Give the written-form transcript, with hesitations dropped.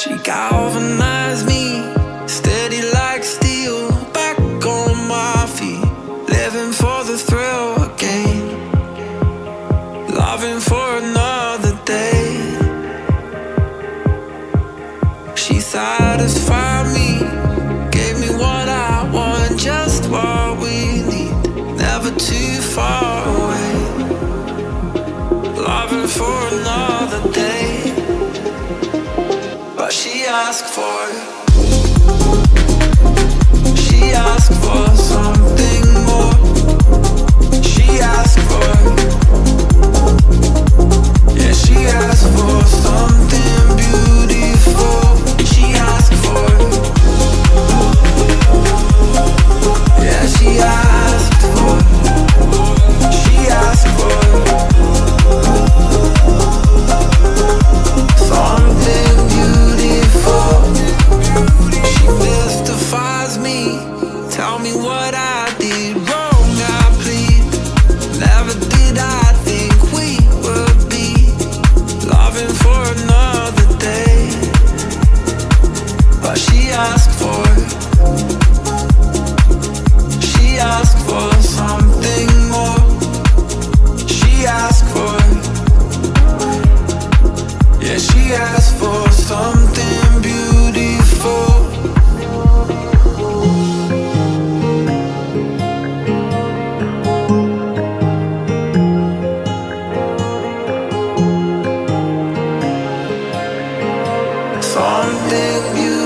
She galvanized me, steady like steel, back on my feet, living for the thrill again, loving for another day. She satisfied me, gave me what I want, just what we need, never too far away, loving for another day. But she asked for it. She asked for something more. She asked for it. Yeah, she asked for something beautiful. She asked for it. Yeah, she asked for it. She asked for it. Something beautiful. She mystifies me. Tell me what I did wrong, I plead. Never did I think we would be loving for another day. But she asked for it. She asked for something more. She asked for it. Yeah, she asked for something beautiful. Something beautiful.